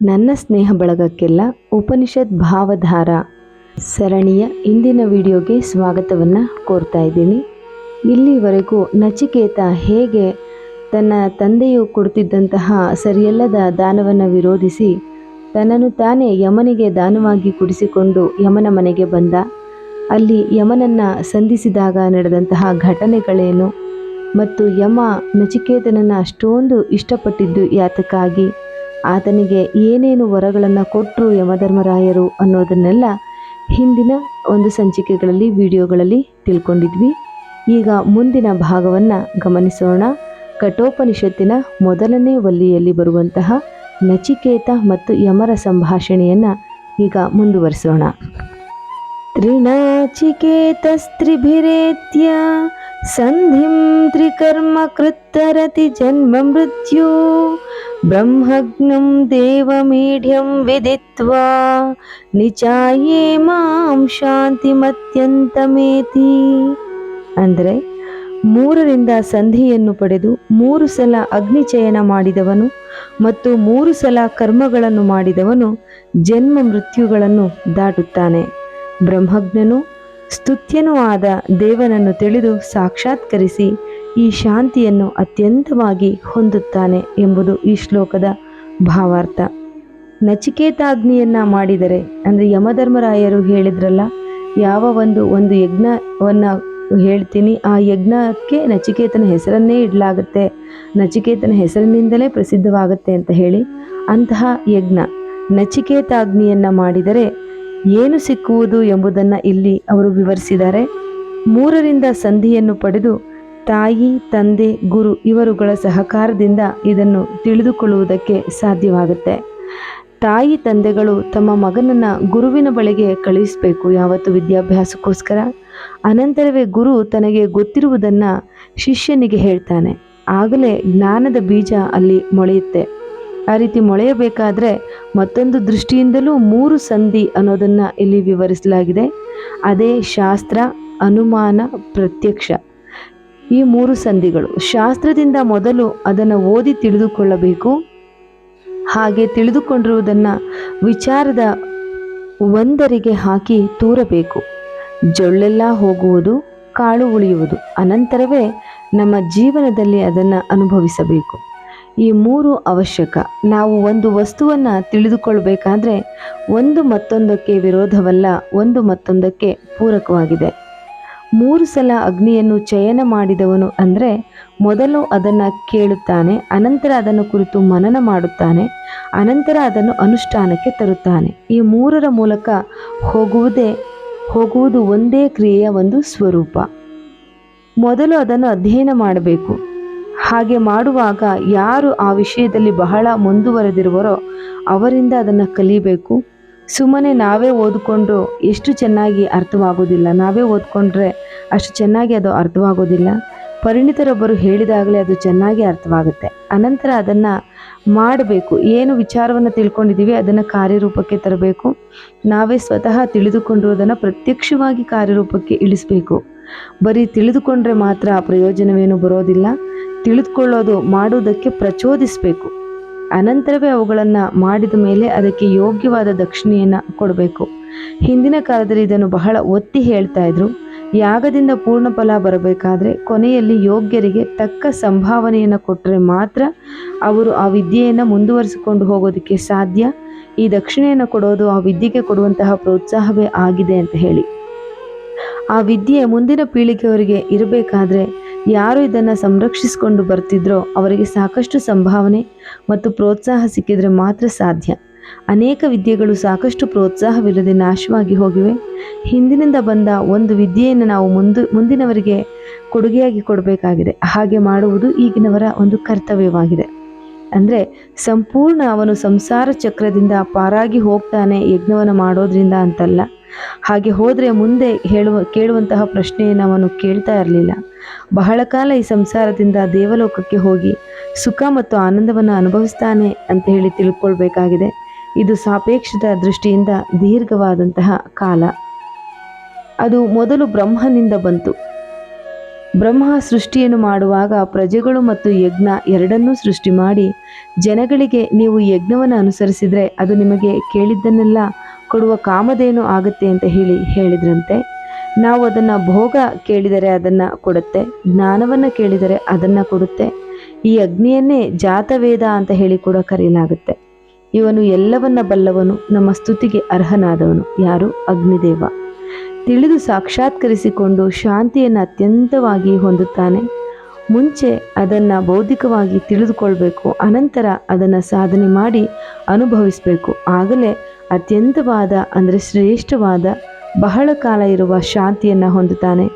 ನನ್ನ ಸ್ನೇಹ ಬಳಗಕ್ಕೆಲ್ಲ ಉಪನಿಷತ್ ಭಾವಧಾರ ಸರಣಿಯ ಇಂದಿನ ವಿಡಿಯೋಗೆ ಸ್ವಾಗತವನ್ನು ಕೋರ್ತಾ ಇದ್ದೀನಿ. ಇಲ್ಲಿವರೆಗೂ ನಚಿಕೇತ ಹೇಗೆ ತನ್ನ ತಂದೆಯು ಕೊಡುತ್ತಿದ್ದಂತಹ ಸರಿಯಲ್ಲದ ದಾನವನ್ನು ವಿರೋಧಿಸಿ ತನ್ನನ್ನು ತಾನೇ ಯಮನಿಗೆ ದಾನವಾಗಿ ಕುಡಿಸಿಕೊಂಡು ಯಮನ ಮನೆಗೆ ಬಂದ, ಅಲ್ಲಿ ಯಮನನ್ನು ಸಂಧಿಸಿದಾಗ ನಡೆದಂತಹ ಘಟನೆಗಳೇನು ಮತ್ತು ಯಮ ನಚಿಕೇತನನ್ನು ಅಷ್ಟೊಂದು ಇಷ್ಟಪಟ್ಟಿದ್ದು ಯಾತಕ್ಕಾಗಿ, ಆತನಿಗೆ ಏನೇನು ವರಗಳನ್ನು ಕೊಟ್ಟರು ಯಮಧರ್ಮರಾಯರು ಅನ್ನೋದನ್ನೆಲ್ಲ ಹಿಂದಿನ ಒಂದು ಸಂಚಿಕೆಗಳಲ್ಲಿ ವಿಡಿಯೋಗಳಲ್ಲಿ ತಿಳ್ಕೊಂಡಿದ್ವಿ. ಈಗ ಮುಂದಿನ ಭಾಗವನ್ನು ಗಮನಿಸೋಣ. ಕಠೋಪನಿಷತ್ತಿನ ಮೊದಲನೇ ವಲ್ಲಿಯಲ್ಲಿ ಬರುವಂತಹ ನಚಿಕೇತ ಮತ್ತು ಯಮರ ಸಂಭಾಷಣೆಯನ್ನು ಈಗ ಮುಂದುವರಿಸೋಣ. ತ್ರಿನಾಚಿಕೇತಸ್ತ್ರಿಭಿರೇತ್ಯ ಸಂಧಿಂ ತ್ರಿಕರ್ಮ ಕೃತ್ತರತಿ ಜನ್ಮ ಮೃತ್ಯು ಬ್ರಹ್ಮಜ್ಞಂ ದೇವಮೀಢ್ಯಂ ವಿದಿತ್ವಾ ನಿಚಾಯೇ ಮಾಂ ಶಾಂತಿಮತ್ಯಂತಮೇತಿ. ಅಂದರೆ 3ರಿಂದ ಸಂಧಿಯನ್ನು ಪಡೆದು 3 ಸಲ ಅಗ್ನಿಚಯನ ಮಾಡಿದವನು ಮತ್ತು 3 ಸಲ ಕರ್ಮಗಳನ್ನು ಮಾಡಿದವನು ಜನ್ಮ ಮೃತ್ಯುಗಳನ್ನು ದಾಟುತ್ತಾನೆ. ಬ್ರಹ್ಮಜ್ಞನು ಸ್ತುತ್ಯನೂ ಆದ ದೇವನನ್ನು ತಿಳಿದು ಸಾಕ್ಷಾತ್ಕರಿಸಿ ಈ ಶಾಂತಿಯನ್ನು ಅತ್ಯಂತವಾಗಿ ಹೊಂದುತ್ತಾನೆ ಎಂಬುದು ಈ ಶ್ಲೋಕದ ಭಾವಾರ್ಥ. ನಚಿಕೇತಾಗ್ನಿಯನ್ನು ಮಾಡಿದರೆ ಅಂದರೆ ಯಮಧರ್ಮರಾಯರು ಹೇಳಿದ್ರಲ್ಲ, ಯಾವ ಒಂದು ಯಜ್ಞವನ್ನು ಹೇಳ್ತೀನಿ, ಆ ಯಜ್ಞಕ್ಕೆ ನಚಿಕೇತನ ಹೆಸರನ್ನೇ ಇಡಲಾಗುತ್ತೆ, ನಚಿಕೇತನ ಹೆಸರಿನಿಂದಲೇ ಪ್ರಸಿದ್ಧವಾಗುತ್ತೆ ಅಂತ ಹೇಳಿ, ಅಂತಹ ಯಜ್ಞ ನಚಿಕೇತಾಗ್ನಿಯನ್ನು ಮಾಡಿದರೆ ಏನು ಸಿಕ್ಕುವುದು ಎಂಬುದನ್ನು ಇಲ್ಲಿ ಅವರು ವಿವರಿಸಿದ್ದಾರೆ. 3ರಿಂದ ಸಂಧಿಯನ್ನು ಪಡೆದು ತಾಯಿ, ತಂದೆ, ಗುರು ಇವರುಗಳ ಸಹಕಾರದಿಂದ ಇದನ್ನು ತಿಳಿದುಕೊಳ್ಳುವುದಕ್ಕೆ ಸಾಧ್ಯವಾಗುತ್ತೆ. ತಾಯಿ ತಂದೆಗಳು ತಮ್ಮ ಮಗನನ್ನು ಗುರುವಿನ ಬಳಿಗೆ ಕಳುಹಿಸಬೇಕು ಯಾವತ್ತು ವಿದ್ಯಾಭ್ಯಾಸಕ್ಕೋಸ್ಕರ. ಅನಂತರವೇ ಗುರು ತನಗೆ ಗೊತ್ತಿರುವುದನ್ನು ಶಿಷ್ಯನಿಗೆ ಹೇಳ್ತಾನೆ. ಆಗಲೇ ಜ್ಞಾನದ ಬೀಜ ಅಲ್ಲಿ ಮೊಳೆಯುತ್ತೆ. ಆ ರೀತಿ ಮೊಳೆಯಬೇಕಾದ್ರೆ ಮತ್ತೊಂದು ದೃಷ್ಟಿಯಿಂದಲೂ 3 ಸಂಧಿ ಅನ್ನೋದನ್ನು ಇಲ್ಲಿ ವಿವರಿಸಲಾಗಿದೆ. ಅದೇ ಶಾಸ್ತ್ರ, ಅನುಮಾನ, ಪ್ರತ್ಯಕ್ಷ. ಈ 3 ಸಂಧಿಗಳು ಶಾಸ್ತ್ರದಿಂದ ಮೊದಲು ಅದನ್ನು ಓದಿ ತಿಳಿದುಕೊಳ್ಳಬೇಕು. ಹಾಗೆ ತಿಳಿದುಕೊಂಡಿರುವುದನ್ನು ವಿಚಾರದ ಒಂದರಿಗೆ ಹಾಕಿ ತೂರಬೇಕು. ಜೊಳ್ಳೆಲ್ಲ ಹೋಗುವುದು, ಕಾಳು ಉಳಿಯುವುದು. ಅನಂತರವೇ ನಮ್ಮ ಜೀವನದಲ್ಲಿ ಅದನ್ನು ಅನುಭವಿಸಬೇಕು. ಈ 3 ಅವಶ್ಯಕ. ನಾವು ಒಂದು ವಸ್ತುವನ್ನು ತಿಳಿದುಕೊಳ್ಬೇಕಾದ್ರೆ ಒಂದು ಮತ್ತೊಂದಕ್ಕೆ ವಿರೋಧವಲ್ಲ, ಒಂದು ಮತ್ತೊಂದಕ್ಕೆ ಪೂರಕವಾಗಿದೆ. 3 ಸಲ ಅಗ್ನಿಯನ್ನು ಚಯನ ಮಾಡಿದವನು ಅಂದರೆ ಮೊದಲು ಅದನ್ನು ಕೇಳುತ್ತಾನೆ, ಅನಂತರ ಅದನ್ನು ಕುರಿತು ಮನನ ಮಾಡುತ್ತಾನೆ, ಅನಂತರ ಅದನ್ನು ಅನುಷ್ಠಾನಕ್ಕೆ ತರುತ್ತಾನೆ. ಈ 3ರ ಮೂಲಕ ಹೋಗುವುದು ಒಂದೇ ಕ್ರಿಯೆಯ ಒಂದು ಸ್ವರೂಪ. ಮೊದಲು ಅದನ್ನು ಅಧ್ಯಯನ ಮಾಡಬೇಕು. ಹಾಗೆ ಮಾಡುವಾಗ ಯಾರು ಆ ವಿಷಯದಲ್ಲಿ ಬಹಳ ಮುಂದುವರೆದಿರುವರೋ ಅವರಿಂದ ಅದನ್ನು ಕಲಿಬೇಕು. ಸುಮ್ಮನೆ ನಾವೇ ಓದಿಕೊಂಡು ಎಷ್ಟು ಚೆನ್ನಾಗಿ ಅರ್ಥವಾಗೋದಿಲ್ಲ, ನಾವೇ ಓದ್ಕೊಂಡ್ರೆ ಅಷ್ಟು ಚೆನ್ನಾಗಿ ಅದು ಅರ್ಥವಾಗೋದಿಲ್ಲ. ಪರಿಣಿತರೊಬ್ಬರು ಹೇಳಿದಾಗಲೇ ಅದು ಚೆನ್ನಾಗಿ ಅರ್ಥವಾಗುತ್ತೆ. ಅನಂತರ ಅದನ್ನು ಮಾಡಬೇಕು. ಏನು ವಿಚಾರವನ್ನು ತಿಳ್ಕೊಂಡಿದ್ದೀವಿ ಅದನ್ನು ಕಾರ್ಯರೂಪಕ್ಕೆ ತರಬೇಕು. ನಾವೇ ಸ್ವತಃ ತಿಳಿದುಕೊಂಡಿರುವುದನ್ನು ಪ್ರತ್ಯಕ್ಷವಾಗಿ ಕಾರ್ಯರೂಪಕ್ಕೆ ಇಳಿಸಬೇಕು. ಬರೀ ತಿಳಿದುಕೊಂಡ್ರೆ ಮಾತ್ರ ಪ್ರಯೋಜನವೇನು ಬರೋದಿಲ್ಲ. ತಿಳಿದುಕೊಳ್ಳೋದು ಮಾಡುವುದಕ್ಕೆ ಪ್ರಚೋದಿಸಬೇಕು. ಅನಂತರವೇ ಅವುಗಳನ್ನು ಮಾಡಿದ ಮೇಲೆ ಅದಕ್ಕೆ ಯೋಗ್ಯವಾದ ದಕ್ಷಿಣೆಯನ್ನು ಕೊಡಬೇಕು. ಹಿಂದಿನ ಕಾಲದಲ್ಲಿ ಇದನ್ನು ಬಹಳ ಒತ್ತಿ ಹೇಳ್ತಾ ಇದ್ರು. ಯಾಗದಿಂದ ಪೂರ್ಣ ಫಲ ಬರಬೇಕಾದ್ರೆ ಕೊನೆಯಲ್ಲಿ ಯೋಗ್ಯರಿಗೆ ತಕ್ಕ ಸಂಭಾವನೆಯನ್ನು ಕೊಟ್ಟರೆ ಮಾತ್ರ ಅವರು ಆ ವಿದ್ಯೆಯನ್ನು ಮುಂದುವರಿಸಿಕೊಂಡು ಹೋಗೋದಕ್ಕೆ ಸಾಧ್ಯ. ಈ ದಕ್ಷಿಣೆಯನ್ನು ಕೊಡೋದು ಆ ವಿದ್ಯೆಗೆ ಕೊಡುವಂತಹ ಪ್ರೋತ್ಸಾಹವೇ ಆಗಿದೆ ಅಂತ ಹೇಳಿ. ಆ ವಿದ್ಯೆ ಮುಂದಿನ ಪೀಳಿಗೆಯವರಿಗೆ ಇರಬೇಕಾದ್ರೆ ಯಾರು ಇದನ್ನು ಸಂರಕ್ಷಿಸಿಕೊಂಡು ಬರ್ತಿದ್ರೋ ಅವರಿಗೆ ಸಾಕಷ್ಟು ಸಂಭಾವನೆ ಮತ್ತು ಪ್ರೋತ್ಸಾಹ ಸಿಕ್ಕಿದ್ರೆ ಮಾತ್ರ ಸಾಧ್ಯ. ಅನೇಕ ವಿದ್ಯೆಗಳು ಸಾಕಷ್ಟು ಪ್ರೋತ್ಸಾಹವಿಲ್ಲದೆ ನಾಶವಾಗಿ ಹೋಗಿವೆ. ಹಿಂದಿನಿಂದ ಬಂದ ಒಂದು ವಿದ್ಯೆಯನ್ನು ನಾವು ಮುಂದಿನವರಿಗೆ ಕೊಡುಗೆಯಾಗಿ ಕೊಡಬೇಕಾಗಿದೆ. ಹಾಗೆ ಮಾಡುವುದು ಈಗಿನವರ ಒಂದು ಕರ್ತವ್ಯವಾಗಿದೆ. ಅಂದರೆ ಸಂಪೂರ್ಣ ಅವನು ಸಂಸಾರ ಚಕ್ರದಿಂದ ಪಾರಾಗಿ ಹೋಗ್ತಾನೆ ಯಜ್ಞವನ್ನು ಮಾಡೋದ್ರಿಂದ ಅಂತಲ್ಲ. ಹಾಗೆ ಹೋದರೆ ಮುಂದೆ ಕೇಳುವಂತಹ ಪ್ರಶ್ನೆಯನ್ನು ಅವನು ಕೇಳ್ತಾ ಇರಲಿಲ್ಲ. ಬಹಳ ಕಾಲ ಈ ಸಂಸಾರದಿಂದ ದೇವಲೋಕಕ್ಕೆ ಹೋಗಿ ಸುಖ ಮತ್ತು ಆನಂದವನ್ನು ಅನುಭವಿಸ್ತಾನೆ ಅಂತ ಹೇಳಿ ತಿಳ್ಕೊಳ್ಬೇಕಾಗಿದೆ. ಇದು ಸಾಪೇಕ್ಷದ ದೃಷ್ಟಿಯಿಂದ ದೀರ್ಘವಾದಂತಹ ಕಾಲ. ಅದು ಮೊದಲು ಬ್ರಹ್ಮನಿಂದ ಬಂತು. ಬ್ರಹ್ಮ ಸೃಷ್ಟಿಯನ್ನು ಮಾಡುವಾಗ ಪ್ರಜೆಗಳು ಮತ್ತು ಯಜ್ಞ ಎರಡನ್ನೂ ಸೃಷ್ಟಿ ಮಾಡಿ ಜನಗಳಿಗೆ ನೀವು ಯಜ್ಞವನ್ನು ಅನುಸರಿಸಿದರೆ ಅದು ನಿಮಗೆ ಕೇಳಿದ್ದನ್ನೆಲ್ಲ ಕೊಡುವ ಕಾಮಧೇನು ಆಗುತ್ತೆ ಅಂತ ಹೇಳಿದ್ರಂತೆ. ನಾವು ಅದನ್ನು ಭೋಗ ಕೇಳಿದರೆ ಅದನ್ನು ಕೊಡುತ್ತೆ, ಜ್ಞಾನವನ್ನು ಕೇಳಿದರೆ ಅದನ್ನು ಕೊಡುತ್ತೆ. ಈ ಅಗ್ನಿಯನ್ನೇ ಜಾತವೇದ ಅಂತ ಹೇಳಿ ಕೂಡ ಕರೆಯಲಾಗುತ್ತೆ. ಇವನು ಎಲ್ಲವನ್ನ ಬಲ್ಲವನು, ನಮ್ಮ ಸ್ತುತಿಗೆ ಅರ್ಹನಾದವನು. ಯಾರು? ಅಗ್ನಿದೇವ. ತಿಳಿದು ಸಾಕ್ಷಾತ್ಕರಿಸಿಕೊಂಡು ಶಾಂತಿಯನ್ನು ಅತ್ಯಂತವಾಗಿ ಹೊಂದುತ್ತಾನೆ. ಮುಂಚೆ ಅದನ್ನು ಬೌದ್ಧಿಕವಾಗಿ ತಿಳಿದುಕೊಳ್ಬೇಕು, ಅನಂತರ ಅದನ್ನು ಸಾಧನೆ ಮಾಡಿ ಅನುಭವಿಸಬೇಕು. ಆಗಲೇ ಅತ್ಯಂತವಾದ ಅಂದರೆ ಶ್ರೇಷ್ಠವಾದ ಬಹಳ ಕಾಲ ಇರುವ ಶಾಂತಿಯನ್ನು ಹೊಂದುತ್ತಾನೆ.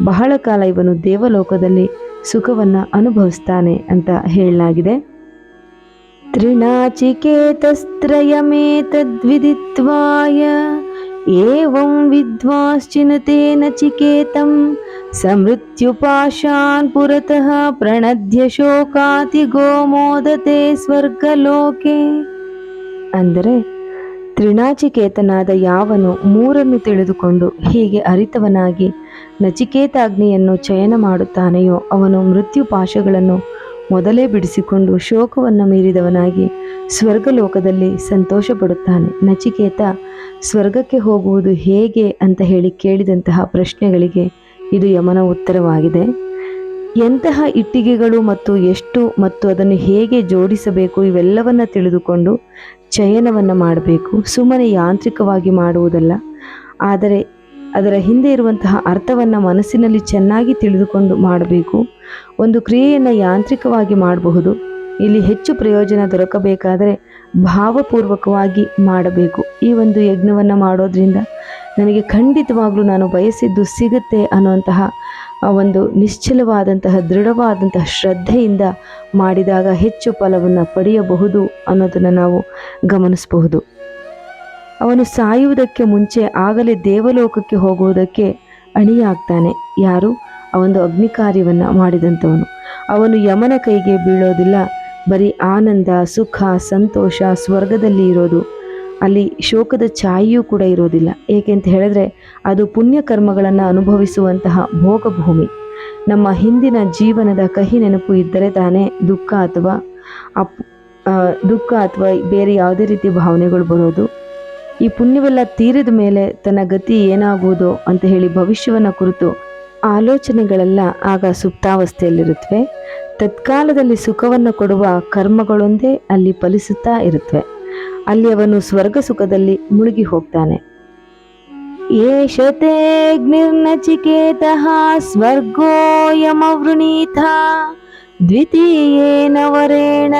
ಬಹಳ ಕಾಲ ಇವನು ದೇವಲೋಕದಲ್ಲಿ ಸುಖವನ್ನು ಅನುಭವಿಸ್ತಾನೆ ಅಂತ ಹೇಳಲಾಗಿದೆ. ತ್ರಿನಾಚಿಕೇತಸ್ತ್ರಯಮೇತದ್ವಿದಿತ್ವಾಯ ಏವಂ ವಿದ್ವಾಂಶ್ಚಿನುತೆ ನಚಿಕೇತಂ ಸಮೃತ್ಯುಪಾಶಾನ್ ಪುರತಃ ಪ್ರಣದ್ಯ ಶೋಕಾತಿಗೋ ಮೋದತೆ ಸ್ವರ್ಗಲೋಕೆ. ಅಂದರೆ ತ್ರಿನಾಚಿಕೇತನಾದ ಯಾವನು ಮೂರನ್ನು ತಿಳಿದುಕೊಂಡು ಹೀಗೆ ಅರಿತವನಾಗಿ ನಚಿಕೇತಾಗ್ನಿಯನ್ನು ಚಯನ ಮಾಡುತ್ತಾನೆಯೋ ಅವನು ಮೃತ್ಯುಪಾಶಗಳನ್ನು ಮೊದಲೇ ಬಿಡಿಸಿಕೊಂಡು ಶೋಕವನ್ನು ಮೀರಿದವನಾಗಿ ಸ್ವರ್ಗಲೋಕದಲ್ಲಿ ಸಂತೋಷ ಪಡುತ್ತಾನೆ. ನಚಿಕೇತ ಸ್ವರ್ಗಕ್ಕೆ ಹೋಗುವುದು ಹೇಗೆ ಅಂತ ಹೇಳಿ ಕೇಳಿದಂತಹ ಪ್ರಶ್ನೆಗಳಿಗೆ ಇದು ಯಮನ ಉತ್ತರವಾಗಿದೆ. ಎಂತಹ ಇಟ್ಟಿಗೆಗಳು ಮತ್ತು ಎಷ್ಟು ಮತ್ತು ಅದನ್ನು ಹೇಗೆ ಜೋಡಿಸಬೇಕು ಇವೆಲ್ಲವನ್ನ ತಿಳಿದುಕೊಂಡು ಚಯನವನ್ನು ಮಾಡಬೇಕು. ಸುಮ್ಮನೆ ಯಾಂತ್ರಿಕವಾಗಿ ಮಾಡುವುದಲ್ಲ, ಆದರೆ ಅದರ ಹಿಂದೆ ಇರುವಂತಹ ಅರ್ಥವನ್ನು ಮನಸ್ಸಿನಲ್ಲಿ ಚೆನ್ನಾಗಿ ತಿಳಿದುಕೊಂಡು ಮಾಡಬೇಕು. ಒಂದು ಕ್ರಿಯೆಯನ್ನು ಯಾಂತ್ರಿಕವಾಗಿ ಮಾಡಬಹುದು, ಇಲ್ಲಿ ಹೆಚ್ಚು ಪ್ರಯೋಜನ ದೊರಕಬೇಕಾದರೆ ಭಾವಪೂರ್ವಕವಾಗಿ ಮಾಡಬೇಕು. ಈ ಒಂದು ಯಜ್ಞವನ್ನು ಮಾಡೋದ್ರಿಂದ ನನಗೆ ಖಂಡಿತವಾಗ್ಲೂ ನಾನು ಬಯಸಿದ್ದು ಸಿಗುತ್ತೆ ಅನ್ನುವಂತಹ ಒಂದು ನಿಶ್ಚಲವಾದಂತಹ ದೃಢವಾದಂತಹ ಶ್ರದ್ಧೆಯಿಂದ ಮಾಡಿದಾಗ ಹೆಚ್ಚು ಫಲವನ್ನು ಪಡೆಯಬಹುದು ಅನ್ನೋದನ್ನು ನಾವು ಗಮನಿಸಬಹುದು. ಅವನು ಸಾಯುವುದಕ್ಕೆ ಮುಂಚೆ ಆಗಲೇ ದೇವಲೋಕಕ್ಕೆ ಹೋಗುವುದಕ್ಕೆ ಅಣಿಯಾಗ್ತಾನೆ. ಯಾರು? ಅವನು ಅಗ್ನಿ ಕಾರ್ಯವನ್ನು ಮಾಡಿದಂಥವನು. ಅವನು ಯಮನ ಕೈಗೆ ಬೀಳೋದಿಲ್ಲ. ಬರೀ ಆನಂದ, ಸುಖ, ಸಂತೋಷ ಸ್ವರ್ಗದಲ್ಲಿ ಇರೋದು. ಅಲ್ಲಿ ಶೋಕದ ಛಾಯೆಯೂ ಕೂಡ ಇರೋದಿಲ್ಲ. ಏಕೆಂತ ಹೇಳಿದ್ರೆ ಅದು ಪುಣ್ಯ ಕರ್ಮಗಳನ್ನು ಅನುಭವಿಸುವಂತಹ ಭೋಗಭೂಮಿ. ನಮ್ಮ ಹಿಂದಿನ ಜೀವನದ ಕಹಿ ನೆನಪು ಇದ್ದರೆ ತಾನೇ ದುಃಖ ಅಥವಾ ಬೇರೆ ಯಾವುದೇ ರೀತಿ ಭಾವನೆಗಳು ಬರೋದು. ಈ ಪುಣ್ಯವೆಲ್ಲ ತೀರಿದ ಮೇಲೆ ತನ್ನ ಗತಿ ಏನಾಗುವುದೋ ಅಂತ ಹೇಳಿ ಭವಿಷ್ಯವನ್ನು ಕುರಿತು ಆಲೋಚನೆಗಳೆಲ್ಲ ಆಗ ಸುಪ್ತಾವಸ್ಥೆಯಲ್ಲಿರುತ್ತವೆ. ತತ್ಕಾಲದಲ್ಲಿ ಸುಖವನ್ನು ಕೊಡುವ ಕರ್ಮಗಳೊಂದೇ ಅಲ್ಲಿ ಫಲಿಸುತ್ತಾ ಇರುತ್ತವೆ. ಅಲ್ಲಿ ಅವನು ಸ್ವರ್ಗ ಸುಖದಲ್ಲಿ ಮುಳುಗಿ ಹೋಗ್ತಾನೆ. ಏಷತೇಗ್ನಿರ್ನಚಿಕೇತಃ ಸ್ವರ್ಗೋಯಮವೃಣೀತ ದ್ವಿತೀಯೇನ ವರೇಣ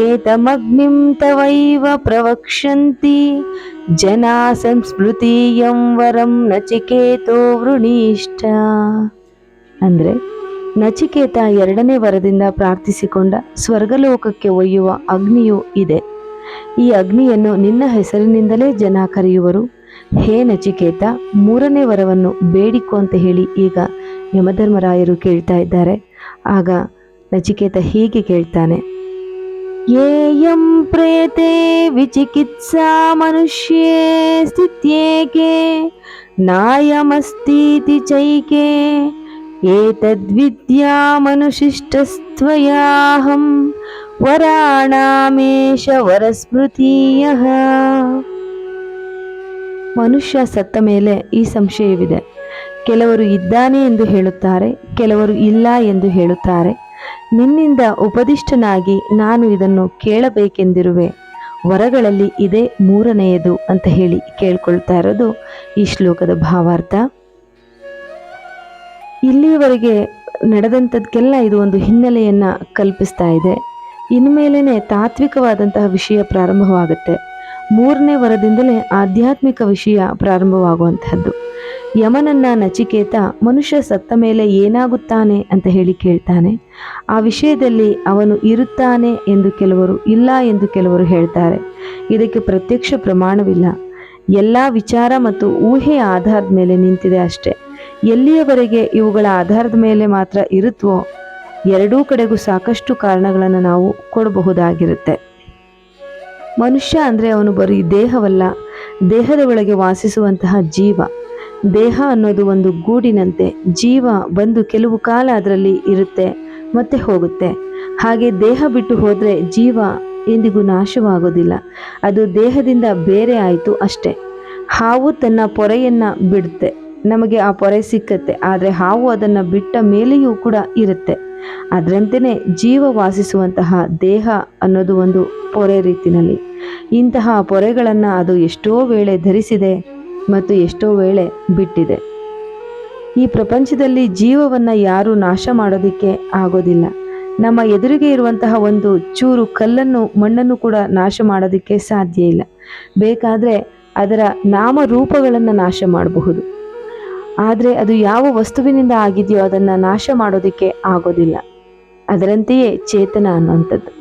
ಏತಮಗ್ನಿಂ ತವೈವ ಪ್ರವಕ್ಷಂತಿ ಜನಾ ಸಂಸ್ಮೃತಿಯಂ ವರಂ ನಚಿಕೇತೋ ವೃಣೀಷ್ಟ. ಅಂದರೆ ನಚಿಕೇತ ಎರಡನೇ ವರದಿಂದ ಪ್ರಾರ್ಥಿಸಿಕೊಂಡ ಸ್ವರ್ಗಲೋಕಕ್ಕೆ ಒಯ್ಯುವ ಅಗ್ನಿಯೂ ಇದೆ. ಈ ಅಗ್ನಿಯನ್ನು ನಿನ್ನ ಹೆಸರಿನಿಂದಲೇ ಜನ ಕರೆಯುವರು. ಹೇ ನಚಿಕೇತ, ಮೂರನೇ ವರವನ್ನು ಬೇಡಿಕೊ ಅಂತ ಹೇಳಿ ಈಗ ಯಮಧರ್ಮರಾಯರು ಕೇಳ್ತಾ ಇದ್ದಾರೆ. ಆಗ ನಚಿಕೇತ ಹೀಗೆ ಕೇಳ್ತಾನೆ. ಯೇಯಂ ಪ್ರೇತೆ ವಿಚಿಕಿತ್ಸಾ ಮನುಷ್ಯೇ ಸ್ಥಿತ್ಯೇಕೆ ನಾಯಮಸ್ತೀತಿ ಚೈಕೆ ಏತದ್ವಿದ್ಯಾ ಮನುಶಿಷ್ಟಸ್ತ್ವಯಾಹಂ ವರಾಣಾಮೇಶ ವರಸ್ಮೃತೀಯಃ. ಮನುಷ್ಯ ಸತ್ತ ಮೇಲೆ ಈ ಸಂಶಯವಿದೆ. ಕೆಲವರು ಇದ್ದಾನೆ ಎಂದು ಹೇಳುತ್ತಾರೆ, ಕೆಲವರು ಇಲ್ಲ ಎಂದು ಹೇಳುತ್ತಾರೆ. ನಿನ್ನಿಂದ ಉಪದಿಷ್ಟನಾಗಿ ನಾನು ಇದನ್ನು ಕೇಳಬೇಕೆಂದಿರುವೆ. ವರಗಳಲ್ಲಿ ಇದೇ ಮೂರನೆಯದು ಅಂತ ಹೇಳಿ ಕೇಳ್ಕೊಳ್ತಾ ಇರೋದು ಈ ಶ್ಲೋಕದ ಭಾವಾರ್ಥ. ಇಲ್ಲಿಯವರೆಗೆ ನಡೆದಂಥದ್ಕೆಲ್ಲ ಇದು ಒಂದು ಹಿನ್ನೆಲೆಯನ್ನು ಕಲ್ಪಿಸ್ತಾ ಇದೆ. ಇನ್ಮೇಲೆ ತಾತ್ವಿಕವಾದಂತಹ ವಿಷಯ ಪ್ರಾರಂಭವಾಗುತ್ತೆ. ಮೂರನೇ ವರದಿಂದಲೇ ಆಧ್ಯಾತ್ಮಿಕ ವಿಷಯ ಪ್ರಾರಂಭವಾಗುವಂತಹದ್ದು. ಯಮನನ್ನ ನಚಿಕೇತ ಮನುಷ್ಯ ಸತ್ತ ಮೇಲೆ ಏನಾಗುತ್ತಾನೆ ಅಂತ ಹೇಳಿ ಕೇಳ್ತಾನೆ. ಆ ವಿಷಯದಲ್ಲಿ ಅವನು ಇರುತ್ತಾನೆ ಎಂದು ಕೆಲವರು, ಇಲ್ಲ ಎಂದು ಕೆಲವರು ಹೇಳ್ತಾರೆ. ಇದಕ್ಕೆ ಪ್ರತ್ಯಕ್ಷ ಪ್ರಮಾಣವಿಲ್ಲ. ಎಲ್ಲ ವಿಚಾರ ಮತ್ತು ಊಹೆಯ ಆಧಾರದ ಮೇಲೆ ನಿಂತಿದೆ ಅಷ್ಟೆ. ಎಲ್ಲಿಯವರೆಗೆ ಇವುಗಳ ಆಧಾರದ ಮೇಲೆ ಮಾತ್ರ ಇರುತ್ತವೋ ಎರಡೂ ಕಡೆಗೂ ಸಾಕಷ್ಟು ಕಾರಣಗಳನ್ನು ನಾವು ಕೊಡಬಹುದಾಗಿರುತ್ತೆ. ಮನುಷ್ಯ ಅಂದರೆ ಅವನು ಬರೀ ದೇಹವಲ್ಲ, ದೇಹದ ಒಳಗೆ ವಾಸಿಸುವಂತಹ ಜೀವ. ದೇಹ ಅನ್ನೋದು ಒಂದು ಗೂಡಿನಂತೆ. ಜೀವ ಬಂದು ಕೆಲವು ಕಾಲ ಅದರಲ್ಲಿ ಇರುತ್ತೆ ಮತ್ತೆ ಹೋಗುತ್ತೆ. ಹಾಗೆ ದೇಹ ಬಿಟ್ಟು ಹೋದರೆ ಜೀವ ಎಂದಿಗೂ ನಾಶವಾಗೋದಿಲ್ಲ. ಅದು ದೇಹದಿಂದ ಬೇರೆ ಆಯಿತು ಅಷ್ಟೆ. ಹಾವು ತನ್ನ ಪೊರೆಯನ್ನು ಬಿಡುತ್ತೆ, ನಮಗೆ ಆ ಪೊರೆ ಸಿಕ್ಕತ್ತೆ. ಆದರೆ ಹಾವು ಅದನ್ನು ಬಿಟ್ಟ ಮೇಲೆಯೂ ಕೂಡ ಇರುತ್ತೆ. ಅದರಂತೆಯೇ ಜೀವ ವಾಸಿಸುವಂತಹ ದೇಹ ಅನ್ನೋದು ಒಂದು ಪೊರೆ ರೀತಿಯಲ್ಲಿ. ಇಂತಹ ಪೊರೆಗಳನ್ನು ಅದು ಎಷ್ಟೋ ವೇಳೆ ಧರಿಸಿದೆ ಮತ್ತು ಎಷ್ಟೋ ವೇಳೆ ಬಿಟ್ಟಿದೆ. ಈ ಪ್ರಪಂಚದಲ್ಲಿ ಜೀವವನ್ನು ಯಾರೂ ನಾಶ ಮಾಡೋದಕ್ಕೆ ಆಗೋದಿಲ್ಲ. ನಮ್ಮ ಎದುರಿಗೆ ಇರುವಂತಹ ಒಂದು ಚೂರು ಕಲ್ಲನ್ನು, ಮಣ್ಣನ್ನು ಕೂಡ ನಾಶ ಮಾಡೋದಕ್ಕೆ ಸಾಧ್ಯ ಇಲ್ಲ. ಬೇಕಾದರೆ ಅದರ ನಾಮರೂಪಗಳನ್ನು ನಾಶ ಮಾಡಬಹುದು, ಆದರೆ ಅದು ಯಾವ ವಸ್ತುವಿನಿಂದ ಆಗಿದೆಯೋ ಅದನ್ನು ನಾಶ ಮಾಡೋದಕ್ಕೆ ಆಗೋದಿಲ್ಲ. ಅದರಂತೆಯೇ ಚೇತನ ಅನ್ನುವಂಥದ್ದು,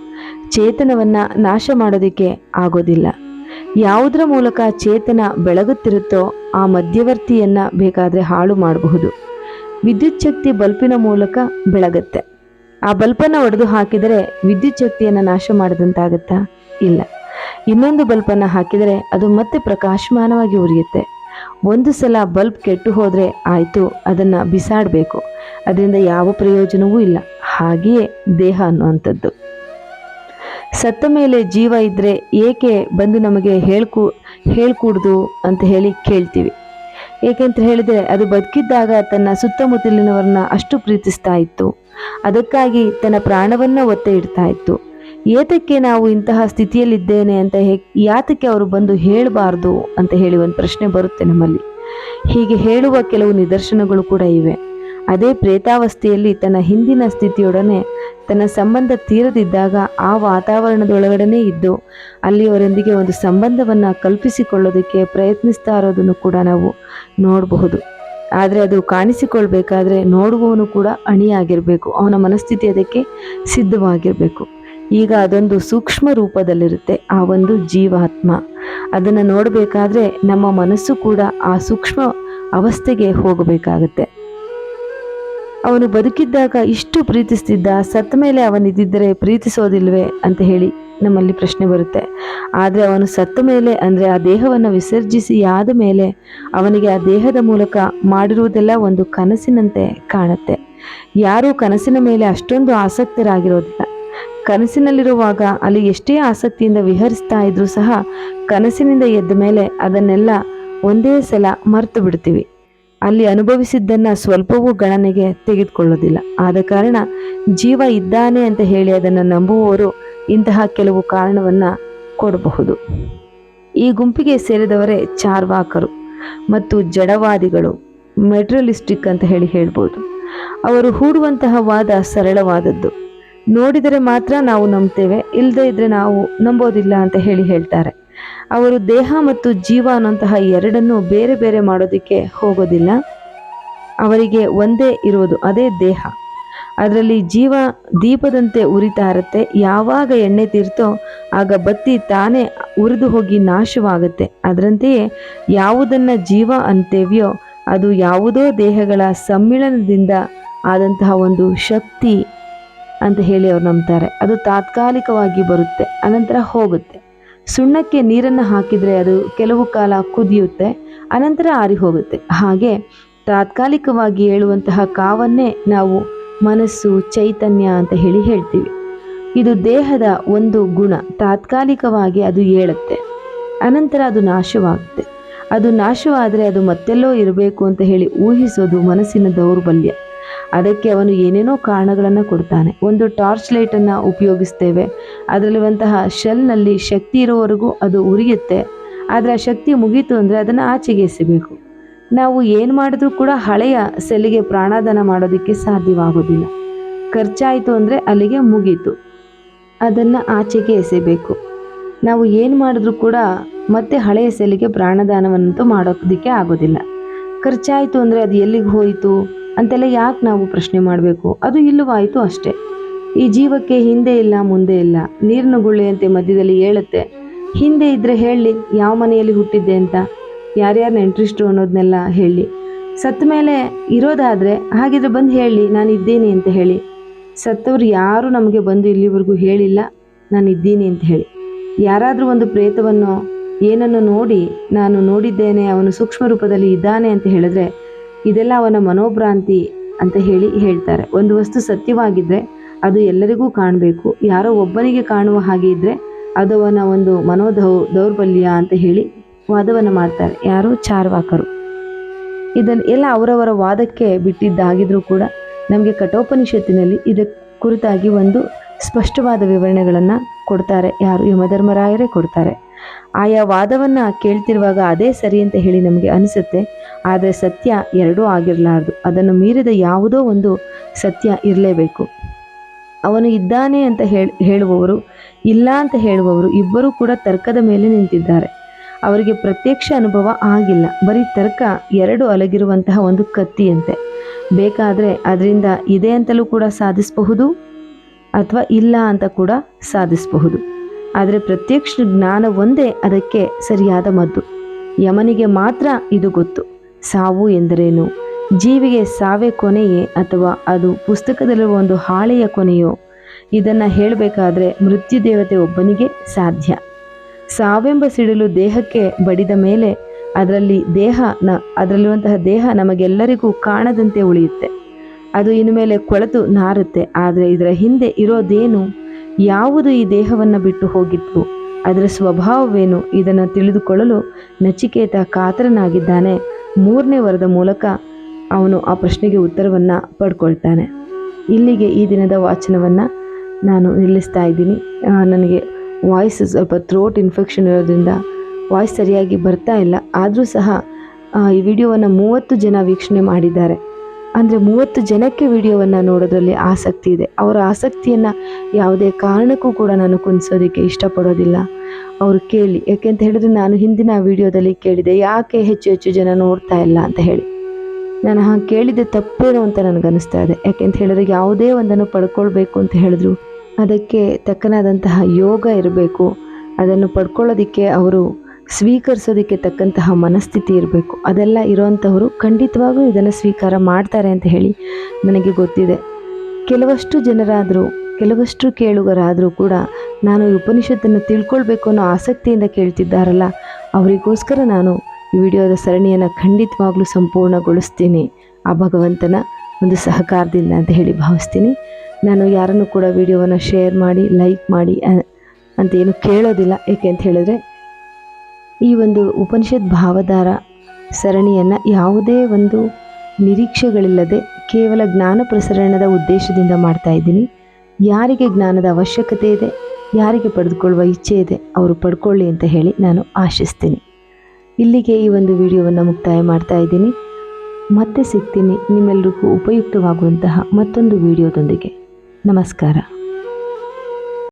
ಚೇತನವನ್ನು ನಾಶ ಮಾಡೋದಕ್ಕೆ ಆಗೋದಿಲ್ಲ. ಯಾವುದರ ಮೂಲಕ ಚೇತನ ಬೆಳಗುತ್ತಿರುತ್ತೋ ಆ ಮಧ್ಯವರ್ತಿಯನ್ನು ಬೇಕಾದರೆ ಹಾಳು ಮಾಡಬಹುದು. ವಿದ್ಯುತ್ ಶಕ್ತಿ ಬಲ್ಪಿನ ಮೂಲಕ ಬೆಳಗುತ್ತೆ. ಆ ಬಲ್ಪನ್ನು ಒಡೆದು ಹಾಕಿದರೆ ವಿದ್ಯುತ್ ಶಕ್ತಿಯನ್ನು ನಾಶ ಮಾಡಿದಂತಾಗತ್ತಾ? ಇಲ್ಲ. ಇನ್ನೊಂದು ಬಲ್ಪನ್ನು ಹಾಕಿದರೆ ಅದು ಮತ್ತೆ ಪ್ರಕಾಶಮಾನವಾಗಿ ಉರಿಯುತ್ತೆ. ಒಂದು ಸಲ ಬಲ್ಬ್ ಕೆಟ್ಟು ಹೋದರೆ ಆಯಿತು, ಅದನ್ನು ಬಿಸಾಡಬೇಕು, ಅದರಿಂದ ಯಾವ ಪ್ರಯೋಜನವೂ ಇಲ್ಲ. ಹಾಗೆಯೇ ದೇಹ ಅನ್ನುವಂಥದ್ದು. ಸತ್ತ ಮೇಲೆ ಜೀವ ಇದ್ದರೆ ಏಕೆ ಬಂದು ನಮಗೆ ಹೇಳ್ಕೂಡ್ದು ಅಂತ ಹೇಳಿ ಕೇಳ್ತೀವಿ. ಏಕೆಂತ ಹೇಳಿದರೆ ಅದು ಬದುಕಿದ್ದಾಗ ತನ್ನ ಸುತ್ತಮುತ್ತಲಿನವರನ್ನ ಅಷ್ಟು ಪ್ರೀತಿಸ್ತಾ ಇತ್ತು, ಅದಕ್ಕಾಗಿ ತನ್ನ ಪ್ರಾಣವನ್ನು ಒತ್ತೆ ಇಡ್ತಾ ಇತ್ತು. ಏತಕ್ಕೆ ನಾವು ಇಂತಹ ಸ್ಥಿತಿಯಲ್ಲಿದ್ದೇನೆ ಅಂತ ಯಾತಕ್ಕೆ ಅವರು ಬಂದು ಹೇಳಬಾರ್ದು ಅಂತ ಹೇಳಿ ಒಂದು ಪ್ರಶ್ನೆ ಬರುತ್ತೆ ನಮ್ಮಲ್ಲಿ. ಹೀಗೆ ಹೇಳುವ ಕೆಲವು ನಿದರ್ಶನಗಳು ಕೂಡ ಇವೆ. ಅದೇ ಪ್ರೇತಾವಸ್ಥೆಯಲ್ಲಿ ತನ್ನ ಹಿಂದಿನ ಸ್ಥಿತಿಯೊಡನೆ ತನ್ನ ಸಂಬಂಧ ತೀರದಿದ್ದಾಗ ಆ ವಾತಾವರಣದೊಳಗಡೆ ಇದ್ದು ಅಲ್ಲಿಯವರೊಂದಿಗೆ ಒಂದು ಸಂಬಂಧವನ್ನು ಕಲ್ಪಿಸಿಕೊಳ್ಳೋದಕ್ಕೆ ಪ್ರಯತ್ನಿಸ್ತಾ ಇರೋದನ್ನು ಕೂಡ ನಾವು ನೋಡಬಹುದು. ಆದರೆ ಅದು ಕಾಣಿಸಿಕೊಳ್ಬೇಕಾದ್ರೆ ನೋಡುವವನು ಕೂಡ ಅಣಿಯಾಗಿರಬೇಕು, ಅವನ ಮನಸ್ಥಿತಿ ಅದಕ್ಕೆ ಸಿದ್ಧವಾಗಿರಬೇಕು. ಈಗ ಅದೊಂದು ಸೂಕ್ಷ್ಮ ರೂಪದಲ್ಲಿರುತ್ತೆ ಆ ಒಂದು ಜೀವಾತ್ಮ. ಅದನ್ನು ನೋಡಬೇಕಾದ್ರೆ ನಮ್ಮ ಮನಸ್ಸು ಕೂಡ ಆ ಸೂಕ್ಷ್ಮ ಅವಸ್ಥೆಗೆ ಹೋಗಬೇಕಾಗತ್ತೆ. ಅವನು ಬದುಕಿದ್ದಾಗ ಇಷ್ಟು ಪ್ರೀತಿಸ್ತಿದ್ದ, ಸತ್ತ ಮೇಲೆ ಅವನಿದ್ದರೆ ಪ್ರೀತಿಸೋದಿಲ್ವೇ ಅಂತ ಹೇಳಿ ನಮ್ಮಲ್ಲಿ ಪ್ರಶ್ನೆ ಬರುತ್ತೆ. ಆದರೆ ಅವನು ಸತ್ತ ಮೇಲೆ, ಅಂದರೆ ಆ ದೇಹವನ್ನು ವಿಸರ್ಜಿಸಿ ಆದ ಮೇಲೆ ಅವನಿಗೆ ಆ ದೇಹದ ಮೂಲಕ ಮಾಡಿರುವುದೆಲ್ಲ ಒಂದು ಕನಸಿನಂತೆ ಕಾಣುತ್ತೆ. ಯಾರೂ ಕನಸಿನ ಮೇಲೆ ಅಷ್ಟೊಂದು ಆಸಕ್ತರಾಗಿರೋದಿಲ್ಲ. ಕನಸಿನಲ್ಲಿರುವಾಗ ಅಲ್ಲಿ ಎಷ್ಟೇ ಆಸಕ್ತಿಯಿಂದ ವಿಹರಿಸ್ತಾ ಇದ್ರೂ ಸಹ ಕನಸಿನಿಂದ ಎದ್ದ ಮೇಲೆ ಅದನ್ನೆಲ್ಲ ಒಂದೇ ಸಲ ಮರೆತು ಬಿಡ್ತೀವಿ. ಅಲ್ಲಿ ಅನುಭವಿಸಿದ್ದನ್ನು ಸ್ವಲ್ಪವೂ ಗಣನೆಗೆ ತೆಗೆದುಕೊಳ್ಳೋದಿಲ್ಲ. ಆದ ಕಾರಣ ಜೀವ ಇದ್ದಾನೆ ಅಂತ ಹೇಳಿ ಅದನ್ನು ನಂಬುವವರು ಇಂತಹ ಕೆಲವು ಕಾರಣವನ್ನು ಕೊಡಬಹುದು. ಈ ಗುಂಪಿಗೆ ಸೇರಿದವರೇ ಚಾರ್ವಾಕರು ಮತ್ತು ಜಡವಾದಿಗಳು, ಮೆಟೀರಿಯಲಿಸ್ಟಿಕ್ ಅಂತ ಹೇಳ್ಬೋದು. ಅವರು ಹೂಡುವಂತಹ ವಾದ ಸರಳವಾದದ್ದು. ನೋಡಿದರೆ ಮಾತ್ರ ನಾವು ನಂಬ್ತೇವೆ, ಇಲ್ಲದೇ ಇದ್ರೆ ನಾವು ನಂಬೋದಿಲ್ಲ ಅಂತ ಹೇಳ್ತಾರೆ. ಅವರು ದೇಹ ಮತ್ತು ಜೀವ ಅನ್ನುವಂತಹ ಎರಡನ್ನೂ ಬೇರೆ ಬೇರೆ ಮಾಡೋದಕ್ಕೆ ಹೋಗೋದಿಲ್ಲ. ಅವರಿಗೆ ಒಂದೇ ಇರೋದು, ಅದೇ ದೇಹ. ಅದರಲ್ಲಿ ಜೀವ ದೀಪದಂತೆ ಉರಿತಾ ಇರುತ್ತೆ. ಯಾವಾಗ ಎಣ್ಣೆ ತೀರ್ತೋ ಆಗ ಬತ್ತಿ ತಾನೇ ಉರಿದು ಹೋಗಿ ನಾಶವಾಗುತ್ತೆ. ಅದರಂತೆಯೇ ಯಾವುದನ್ನು ಜೀವ ಅಂತೇವಿಯೋ ಅದು ಯಾವುದೋ ದೇಹಗಳ ಸಮ್ಮಿಳನದಿಂದ ಆದಂತಹ ಒಂದು ಶಕ್ತಿ ಅಂತ ಹೇಳಿ ಅವ್ರು ನಂಬ್ತಾರೆ. ಅದು ತಾತ್ಕಾಲಿಕವಾಗಿ ಬರುತ್ತೆ, ಅನಂತರ ಹೋಗುತ್ತೆ. ಸುಣ್ಣಕ್ಕೆ ನೀರನ್ನು ಹಾಕಿದರೆ ಅದು ಕೆಲವು ಕಾಲ ಕುದಿಯುತ್ತೆ, ಅನಂತರ ಆರಿ ಹೋಗುತ್ತೆ. ಹಾಗೆ ತಾತ್ಕಾಲಿಕವಾಗಿ ಹೇಳುವಂತಹ ಕಾವನ್ನೇ ನಾವು ಮನಸ್ಸು, ಚೈತನ್ಯ ಅಂತ ಹೇಳ್ತೀವಿ. ಇದು ದೇಹದ ಒಂದು ಗುಣ. ತಾತ್ಕಾಲಿಕವಾಗಿ ಅದು ಏಳುತ್ತೆ, ಅನಂತರ ಅದು ನಾಶವಾಗುತ್ತೆ. ಅದು ನಾಶವಾದರೆ ಅದು ಮತ್ತೆಲ್ಲೋ ಇರಬೇಕು ಅಂತ ಹೇಳಿ ಊಹಿಸೋದು ಮನಸ್ಸಿನ ದೌರ್ಬಲ್ಯ. ಅದಕ್ಕೆ ಅವನು ಏನೇನೋ ಕಾರಣಗಳನ್ನು ಕೊಡ್ತಾನೆ. ಒಂದು ಟಾರ್ಚ್ ಲೈಟನ್ನು ಉಪಯೋಗಿಸ್ತೇವೆ, ಅದರಲ್ಲಿರುವಂತಹ ಶೆಲ್ನಲ್ಲಿ ಶಕ್ತಿ ಇರೋವರೆಗೂ ಅದು ಉರಿಯುತ್ತೆ. ಆದರೆ ಆ ಶಕ್ತಿ ಮುಗೀತು ಅಂದರೆ ಅದನ್ನು ಆಚೆಗೆ ಎಸೆಯಬೇಕು. ನಾವು ಏನು ಮಾಡಿದ್ರೂ ಕೂಡ ಹಳೆಯ ಸೆಲ್ಗೆ ಪ್ರಾಣದಾನ ಮಾಡೋದಕ್ಕೆ ಸಾಧ್ಯವಾಗೋದಿಲ್ಲ. ಖರ್ಚಾಯಿತು ಅಂದರೆ ಅಲ್ಲಿಗೆ ಮುಗೀತು, ಅದನ್ನು ಆಚೆಗೆ ಎಸೆಯಬೇಕು. ನಾವು ಏನು ಮಾಡಿದ್ರೂ ಕೂಡ ಮತ್ತೆ ಹಳೆಯ ಸೆಲ್ಗೆ ಪ್ರಾಣದಾನವನ್ನಂತೂ ಮಾಡೋದಕ್ಕೆ ಆಗೋದಿಲ್ಲ. ಖರ್ಚಾಯಿತು ಅಂದರೆ ಅದು ಎಲ್ಲಿಗೆ ಹೋಯಿತು ಅಂತೆಲ್ಲ ಯಾಕೆ ನಾವು ಪ್ರಶ್ನೆ ಮಾಡಬೇಕು? ಅದು ಇಲ್ಲವಾಯಿತು ಅಷ್ಟೇ. ಈ ಜೀವಕ್ಕೆ ಹಿಂದೆ ಇಲ್ಲ ಮುಂದೆ ಇಲ್ಲ, ನೀರಿನ ಗುಳ್ಳೆಯಂತೆ ಮಧ್ಯದಲ್ಲಿ ಹೇಳುತ್ತೆ. ಹಿಂದೆ ಇದ್ದರೆ ಹೇಳಿ ಯಾವ ಮನೆಯಲ್ಲಿ ಹುಟ್ಟಿದ್ದೆ ಅಂತ, ಯಾರ್ಯಾರು ನೆಂಟ್ರಿಸ್ಟ್ರು ಅನ್ನೋದನ್ನೆಲ್ಲ ಹೇಳಿ. ಸತ್ತ ಮೇಲೆ ಇರೋದಾದರೆ ಹಾಗಿದ್ರೆ ಬಂದು ಹೇಳಿ ನಾನು ಇದ್ದೀನಿ ಅಂತ ಹೇಳಿ. ಸತ್ತವ್ರು ಯಾರೂ ನಮಗೆ ಬಂದು ಇಲ್ಲಿವರೆಗೂ ಹೇಳಿಲ್ಲ ನಾನು ಇದ್ದೀನಿ ಅಂತ ಹೇಳಿ. ಯಾರಾದರೂ ಒಂದು ಪ್ರೇತವನ್ನು ಏನನ್ನು ನೋಡಿ ನಾನು ನೋಡಿದ್ದೇನೆ, ಅವನು ಸೂಕ್ಷ್ಮ ರೂಪದಲ್ಲಿ ಇದ್ದಾನೆ ಅಂತ ಹೇಳಿದ್ರೆ ಇದೆಲ್ಲ ಅವನ ಮನೋಭ್ರಾಂತಿ ಅಂತ ಹೇಳ್ತಾರೆ. ಒಂದು ವಸ್ತು ಸತ್ಯವಾಗಿದ್ದರೆ ಅದು ಎಲ್ಲರಿಗೂ ಕಾಣಬೇಕು, ಯಾರೋ ಒಬ್ಬನಿಗೆ ಕಾಣುವ ಹಾಗೆ ಇದ್ದರೆ ಅದು ಅವನ ಒಂದು ದೌರ್ಬಲ್ಯ ಅಂತ ಹೇಳಿ ವಾದವನ್ನು ಮಾಡ್ತಾರೆ ಯಾರು, ಚಾರ್ವಾಕರು. ಇದನ್ನು ಎಲ್ಲ ಅವರವರ ವಾದಕ್ಕೆ ಬಿಟ್ಟಿದ್ದಾಗಿದ್ರೂ ಕೂಡ ನಮಗೆ ಕಠೋಪನಿಷತ್ತಿನಲ್ಲಿ ಇದಕ್ಕೆ ಕುರಿತಾಗಿ ಒಂದು ಸ್ಪಷ್ಟವಾದ ವಿವರಣೆಗಳನ್ನು ಕೊಡ್ತಾರೆ. ಯಾರು, ಯಮಧರ್ಮರಾಯರೇ ಕೊಡ್ತಾರೆ. ಆಯಾ ವಾದವನ್ನು ಕೇಳ್ತಿರುವಾಗ ಅದೇ ಸರಿ ಅಂತ ಹೇಳಿ ನಮಗೆ ಅನಿಸುತ್ತೆ. ಆದರೆ ಸತ್ಯ ಎರಡೂ ಆಗಿರಲಾರ್ದು, ಅದನ್ನು ಮೀರಿದ ಯಾವುದೋ ಒಂದು ಸತ್ಯ ಇರಲೇಬೇಕು. ಅವನು ಇದ್ದಾನೆ ಅಂತ ಹೇಳುವವರು, ಇಲ್ಲ ಅಂತ ಹೇಳುವವರು ಇಬ್ಬರೂ ಕೂಡ ತರ್ಕದ ಮೇಲೆ ನಿಂತಿದ್ದಾರೆ. ಅವರಿಗೆ ಪ್ರತ್ಯಕ್ಷ ಅನುಭವ ಆಗಿಲ್ಲ, ಬರೀ ತರ್ಕ ಎರಡು ಅಲಗಿರುವಂತಹ ಒಂದು ಕತ್ತಿಯಂತೆ. ಬೇಕಾದರೆ ಅದರಿಂದ ಇದೆ ಅಂತಲೂ ಕೂಡ ಸಾಧಿಸಬಹುದು ಅಥವಾ ಇಲ್ಲ ಅಂತ ಕೂಡ ಸಾಧಿಸಬಹುದು. ಆದರೆ ಪ್ರತ್ಯಕ್ಷ ಜ್ಞಾನ ಒಂದೇ ಅದಕ್ಕೆ ಸರಿಯಾದ ಮದ್ದು. ಯಮನಿಗೆ ಮಾತ್ರ ಇದು ಗೊತ್ತು. ಸಾವು ಎಂದರೇನು, ಜೀವಿಗೆ ಸಾವೇ ಕೊನೆಯೇ ಅಥವಾ ಅದು ಪುಸ್ತಕದಲ್ಲಿರುವ ಒಂದು ಹಾಳೆಯ ಕೊನೆಯೋ, ಇದನ್ನು ಹೇಳಬೇಕಾದ್ರೆ ಮೃತ್ಯುದೇವತೆ ಒಬ್ಬನಿಗೆ ಸಾಧ್ಯ. ಸಾವೆಂಬ ಸಿಡಿಲು ದೇಹಕ್ಕೆ ಬಡಿದ ಮೇಲೆ ಅದರಲ್ಲಿರುವಂತಹ ದೇಹ ನಮಗೆಲ್ಲರಿಗೂ ಕಾಣದಂತೆ ಉಳಿಯುತ್ತೆ. ಅದು ಇನ್ಮೇಲೆ ಕೊಳೆತು ನಾರುತ್ತೆ. ಆದರೆ ಇದರ ಹಿಂದೆ ಇರೋದೇನು, ಯಾವುದು ಈ ದೇಹವನ್ನು ಬಿಟ್ಟು ಹೋಗಿತ್ತು, ಅದರ ಸ್ವಭಾವವೇನು, ಇದನ್ನು ತಿಳಿದುಕೊಳ್ಳಲು ನಚಿಕೇತ ಕಾತರನಾಗಿದ್ದಾನೆ. 3ನೇ ವರದ ಮೂಲಕ ಅವನು ಆ ಪ್ರಶ್ನೆಗೆ ಉತ್ತರವನ್ನು ಪಡ್ಕೊಳ್ತಾನೆ. ಇಲ್ಲಿಗೆ ಈ ದಿನದ ವಾಚನವನ್ನು ನಾನು ನಿಲ್ಲಿಸ್ತಾ ಇದ್ದೀನಿ. ನನಗೆ ವಾಯ್ಸ್ ಸ್ವಲ್ಪ ಥ್ರೋಟ್ ಇನ್ಫೆಕ್ಷನ್ ಇರೋದ್ರಿಂದ ವಾಯ್ಸ್ ಸರಿಯಾಗಿ ಬರ್ತಾ ಇಲ್ಲ. ಆದರೂ ಸಹ ಈ ವಿಡಿಯೋವನ್ನು 30 ಜನ ವೀಕ್ಷಣೆ ಮಾಡಿದ್ದಾರೆ. ಅಂದರೆ 30 ಜನಕ್ಕೆ ವಿಡಿಯೋವನ್ನು ನೋಡೋದ್ರಲ್ಲಿ ಆಸಕ್ತಿ ಇದೆ. ಅವರ ಆಸಕ್ತಿಯನ್ನು ಯಾವುದೇ ಕಾರಣಕ್ಕೂ ಕೂಡ ನಾನು ಕುಂದಿಸೋದಕ್ಕೆ ಇಷ್ಟಪಡೋದಿಲ್ಲ. ಅವರು ಕೇಳಿ, ಯಾಕೆಂತ ಹೇಳಿದ್ರೆ ನಾನು ಹಿಂದಿನ ವಿಡಿಯೋದಲ್ಲಿ ಕೇಳಿದೆ ಯಾಕೆ ಹೆಚ್ಚು ಜನ ನೋಡ್ತಾ ಇಲ್ಲ ಅಂತ ಹೇಳಿ. ನಾನು ಹಾಗೆ ಕೇಳಿದೆ ತಪ್ಪೇನು ಅಂತ ನನಗನ್ನಿಸ್ತಾ ಇದೆ. ಯಾಕೆಂತ ಹೇಳಿದ್ರೆ ಯಾವುದೇ ಒಂದನ್ನು ಪಡ್ಕೊಳ್ಬೇಕು ಅಂತ ಹೇಳಿದ್ರು ಅದಕ್ಕೆ ತಕ್ಕನಾದಂತಹ ಯೋಗ ಇರಬೇಕು. ಅದನ್ನು ಪಡ್ಕೊಳ್ಳೋದಕ್ಕೆ ಅವರು ಸ್ವೀಕರಿಸೋದಕ್ಕೆ ತಕ್ಕಂತಹ ಮನಸ್ಥಿತಿ ಇರಬೇಕು. ಅದೆಲ್ಲ ಇರೋವಂಥವರು ಖಂಡಿತವಾಗೂ ಇದನ್ನು ಸ್ವೀಕಾರ ಮಾಡ್ತಾರೆ ಅಂತ ಹೇಳಿ ನನಗೆ ಗೊತ್ತಿದೆ. ಕೆಲವಷ್ಟು ಕೇಳುಗರಾದರೂ ಕೂಡ ನಾನು ಈ ಉಪನಿಷತ್ತನ್ನು ತಿಳ್ಕೊಳ್ಬೇಕು ಅನ್ನೋ ಆಸಕ್ತಿಯಿಂದ ಕೇಳ್ತಿದ್ದಾರಲ್ಲ, ಅವರಿಗೋಸ್ಕರ ನಾನು ಈ ವಿಡಿಯೋದ ಸರಣಿಯನ್ನು ಖಂಡಿತವಾಗ್ಲೂ ಸಂಪೂರ್ಣಗೊಳಿಸ್ತೀನಿ ಆ ಭಗವಂತನ ಒಂದು ಸಹಕಾರದಿಂದ ಅಂತ ಹೇಳಿ ಭಾವಿಸ್ತೀನಿ. ನಾನು ಯಾರನ್ನು ಕೂಡ ವಿಡಿಯೋವನ್ನು ಶೇರ್ ಮಾಡಿ ಲೈಕ್ ಮಾಡಿ ಅಂತ ಏನು ಕೇಳೋದಿಲ್ಲ. ಏಕೆ ಅಂತ ಹೇಳಿದ್ರೆ ಈ ಒಂದು ಉಪನಿಷತ್ ಭಾವಧಾರ ಸರಣಿಯನ್ನು ಯಾವುದೇ ಒಂದು ನಿರೀಕ್ಷೆಗಳಿಲ್ಲದೆ ಕೇವಲ ಜ್ಞಾನ ಪ್ರಸರಣದ ಉದ್ದೇಶದಿಂದ ಮಾಡ್ತಾ ಇದ್ದೀನಿ. ಯಾರಿಗೆ ಜ್ಞಾನದ ಅವಶ್ಯಕತೆ ಇದೆ, ಯಾರಿಗೆ ಪಡೆದುಕೊಳ್ಳುವ ಇಚ್ಛೆ ಇದೆ, ಅವರು ಪಡ್ಕೊಳ್ಳಿ ಅಂತ ಹೇಳಿ ನಾನು ಆಶಿಸ್ತೀನಿ. ಇಲ್ಲಿಗೆ ಈ ಒಂದು ವಿಡಿಯೋವನ್ನು ಮುಕ್ತಾಯ ಮಾಡ್ತಾ ಇದ್ದೀನಿ. ಮತ್ತೆ ಸಿಗ್ತೀನಿ ನಿಮ್ಮೆಲ್ಲರಿಗೂ ಉಪಯುಕ್ತವಾಗುವಂತಹ ಮತ್ತೊಂದು ವಿಡಿಯೋದೊಂದಿಗೆ. ನಮಸ್ಕಾರ.